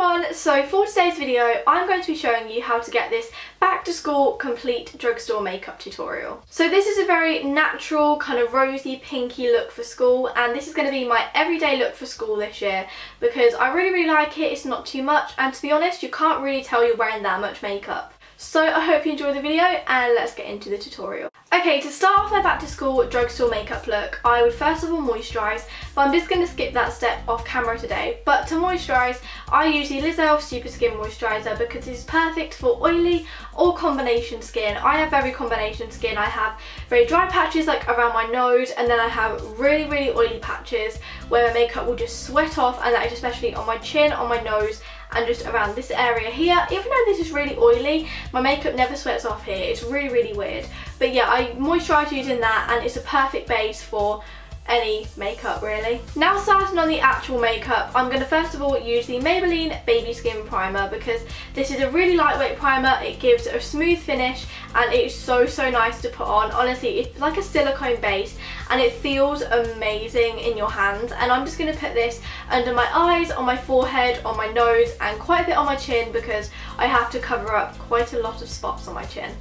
everyone, so for today's video I'm going to be showing you how to get this back to school complete drugstore makeup tutorial. So this is a very natural kind of rosy pinky look for school, and this is going to be my everyday look for school this year because I really like it. It's not too much, and to be honest you can't really tell you're wearing that much makeup. So I hope you enjoy the video and let's get into the tutorial. Okay, to start off my back to school drugstore makeup look, I would first of all moisturise, but I'm just going to skip that step off camera today. But to moisturise, I use the Liz Elf Super Skin Moisturiser because it's perfect for oily or combination skin. I have very combination skin. I have very dry patches like around my nose, and then I have really oily patches where my makeup will just sweat off, and that is especially on my chin, on my nose, and just around this area here. Even though this is really oily, my makeup never sweats off here. It's really weird. But yeah, I moisturise using that, and it's a perfect base for any makeup really. Now starting on the actual makeup, I'm going to first of all use the Maybelline Baby Skin Primer because this is a really lightweight primer. It gives a smooth finish and it is so nice to put on. Honestly, it's like a silicone base and it feels amazing in your hands. And I'm just going to put this under my eyes, on my forehead, on my nose, and quite a bit on my chin because I have to cover up quite a lot of spots on my chin.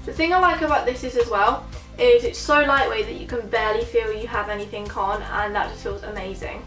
The thing I like about this is as well is it's so lightweight that you can barely feel you have anything on, and that just feels amazing.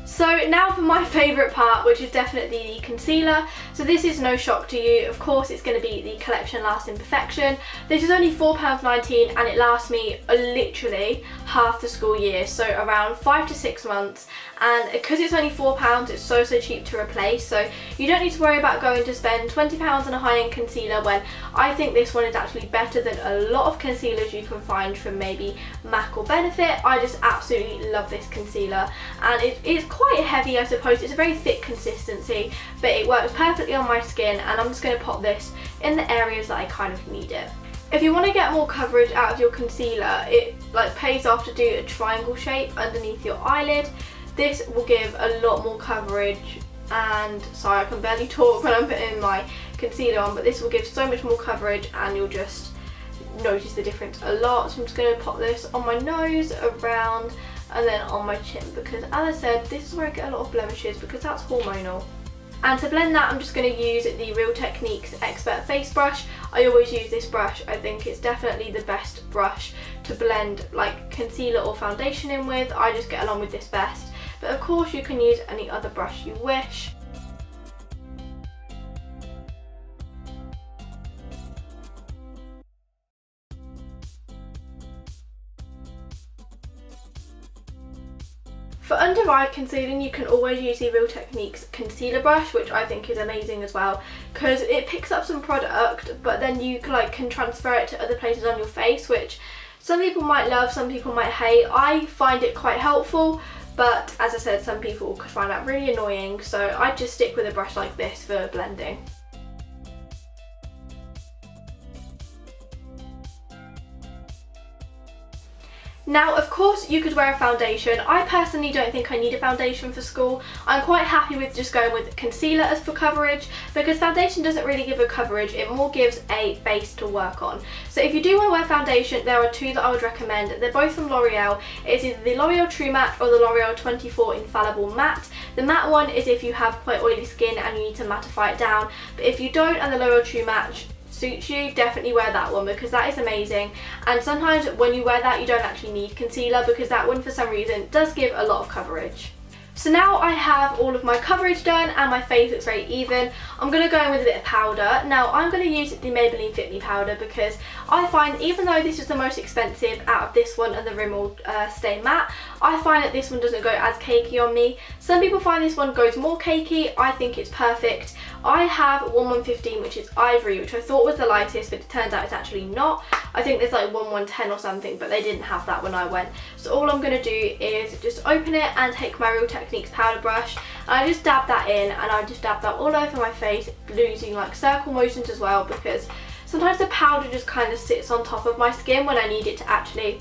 So now for my favourite part, which is definitely the concealer. So this is no shock to you, of course it's going to be the Collection Lasting Perfection. This is only £4.19 and it lasts me literally half the school year, so around 5 to 6 months. And because it's only £4, it's so cheap to replace, so you don't need to worry about going to spend £20 on a high-end concealer when I think this one is actually better than a lot of concealers you can find from maybe MAC or Benefit. I just absolutely love this concealer, and it's quite heavy, I suppose. It's a very thick consistency, but it works perfectly on my skin, and I'm just going to pop this in the areas that I kind of need it. If you want to get more coverage out of your concealer, it pays off to do a triangle shape underneath your eyelid. This will give a lot more coverage, and sorry I can barely talk when I'm putting my concealer on, but this will give so much more coverage and you'll just notice the difference a lot. So I'm just going to pop this on my nose, around, and then on my chin because, as I said, this is where I get a lot of blemishes because that's hormonal. And to blend that, I'm just going to use the Real Techniques Expert Face Brush. I always use this brush. I think it's definitely the best brush to blend like concealer or foundation in with. I just get along with this best. But of course you can use any other brush you wish. For under eye concealing, you can always use the Real Techniques concealer brush, which I think is amazing as well because it picks up some product, but then you can transfer it to other places on your face, which some people might love, some people might hate. I find it quite helpful, but as I said, some people could find that really annoying, so I just stick with a brush like this for blending. Now, of course, you could wear a foundation. I personally don't think I need a foundation for school. I'm quite happy with just going with concealer as for coverage because foundation doesn't really give a coverage, it more gives a base to work on. So if you do want to wear foundation, there are two that I would recommend. They're both from L'Oreal. It's either the L'Oreal True Matte or the L'Oreal 24 Infallible Matte. The matte one is if you have quite oily skin and you need to mattify it down, but if you don't and the L'Oreal True Matte suits you, definitely wear that one because that is amazing. And sometimes when you wear that you don't actually need concealer because that one for some reason does give a lot of coverage. So now I have all of my coverage done and my face looks very even. I'm going to go in with a bit of powder. Now I'm going to use the Maybelline Fit Me Powder because I find, even though this is the most expensive out of this one and the Rimmel Stay Matte, I find that this one doesn't go as cakey on me. Some people find this one goes more cakey. I think it's perfect. I have 1115, which is ivory, which I thought was the lightest, but it turns out it's actually not. I think there's like 1110 or something, but they didn't have that when I went. So all I'm going to do is just open it and take my Real Techniques powder brush, and I just dab that in, and I just dab that all over my face, using like circle motions as well, because sometimes the powder just kind of sits on top of my skin when I need it to actually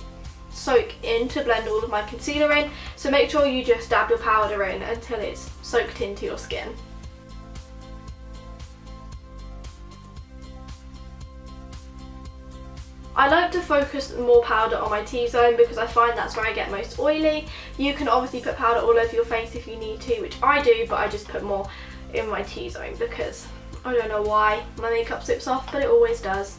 soak in to blend all of my concealer in. So make sure you just dab your powder in until it's soaked into your skin. I like to focus more powder on my T-zone because I find that's where I get most oily. You can obviously put powder all over your face if you need to, which I do, but I just put more in my T-zone because I don't know why my makeup slips off, but it always does.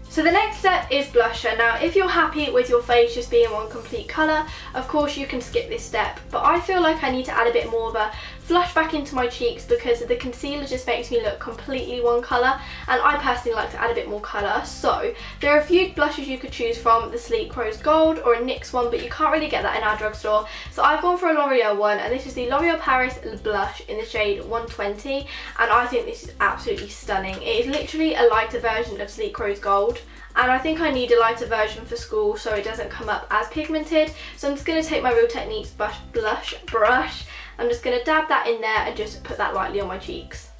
So the next step is blusher. Now if you're happy with your face just being one complete colour, of course you can skip this step, but I feel like I need to add a bit more of a flush back into my cheeks because the concealer just makes me look completely one colour, and I personally like to add a bit more colour. So there are a few blushes you could choose from, the Sleek Rose Gold or a NYX one, but you can't really get that in our drugstore. So I've gone for a L'Oreal one, and this is the L'Oreal Paris blush in the shade 120, and I think this is absolutely stunning. It is literally a lighter version of Sleek Rose Gold, and I think I need a lighter version for school so it doesn't come up as pigmented. So I'm just going to take my Real Techniques blush brush, I'm just going to dab that in there and just put that lightly on my cheeks.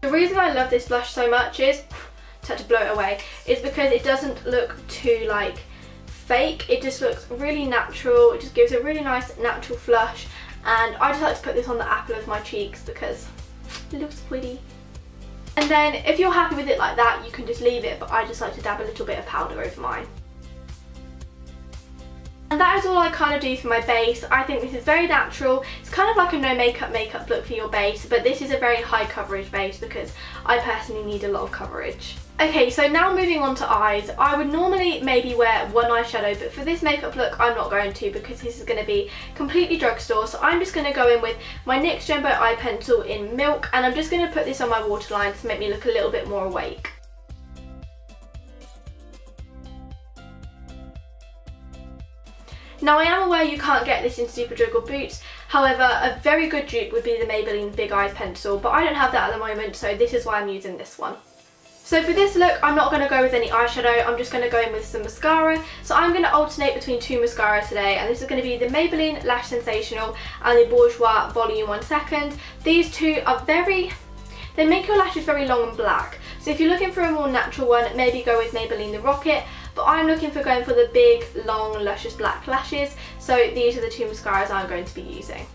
The reason I love this blush so much is, to blow it away, is because it doesn't look too like fake. It just looks really natural. It just gives a really nice natural flush, and I just like to put this on the apple of my cheeks because it looks pretty. And then if you're happy with it like that, you can just leave it, but I just like to dab a little bit of powder over mine. And that is all I kind of do for my base. I think this is very natural. It's kind of like a no makeup look for your base, but this is a very high coverage base because I personally need a lot of coverage. Okay, so now moving on to eyes. I would normally maybe wear one eyeshadow, but for this makeup look I'm not going to because this is going to be completely drugstore. So I'm just going to go in with my NYX Jumbo Eye Pencil in Milk, and I'm just going to put this on my waterline to make me look a little bit more awake. Now I am aware you can't get this in Superdrug or Boots, however a very good dupe would be the Maybelline Big Eyes pencil, but I don't have that at the moment, so this is why I'm using this one. So for this look I'm not going to go with any eyeshadow, I'm just going to go in with some mascara. So I'm going to alternate between two mascaras today, and this is going to be the Maybelline Lash Sensational and the Bourjois Volume 1 Second. These two are they make your lashes very long and black. So if you're looking for a more natural one, maybe go with Maybelline The Rocket, but I'm looking for going for the big, long, luscious black lashes. So these are the two mascaras I'm going to be using.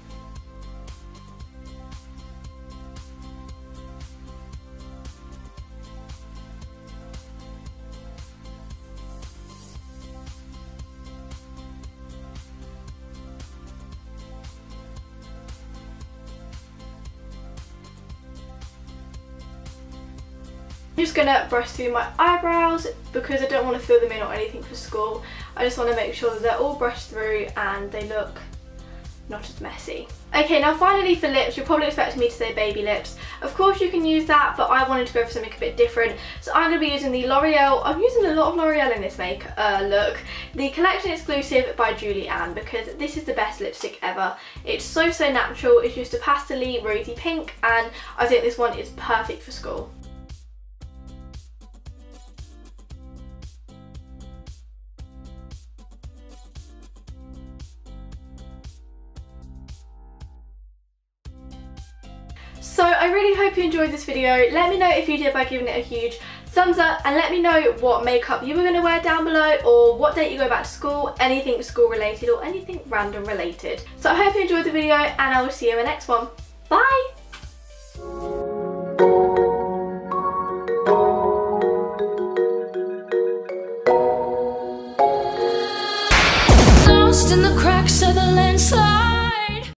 I'm just going to brush through my eyebrows because I don't want to fill them in or anything for school. I just want to make sure that they're all brushed through and they look not as messy. Okay, now finally for lips, you're probably expecting me to say baby lips. Of course you can use that, but I wanted to go for something a bit different. So I'm going to be using the L'Oreal, I'm using a lot of L'Oreal in this look, the Collection Exclusive by Julie Ann, because this is the best lipstick ever. It's so natural, it's just a pastel-y rosy pink, and I think this one is perfect for school. So I really hope you enjoyed this video. Let me know if you did by giving it a huge thumbs up, and let me know what makeup you were going to wear down below, or what date you go back to school, anything school related or anything random related. So I hope you enjoyed the video, and I will see you in the next one. Bye! Lost in the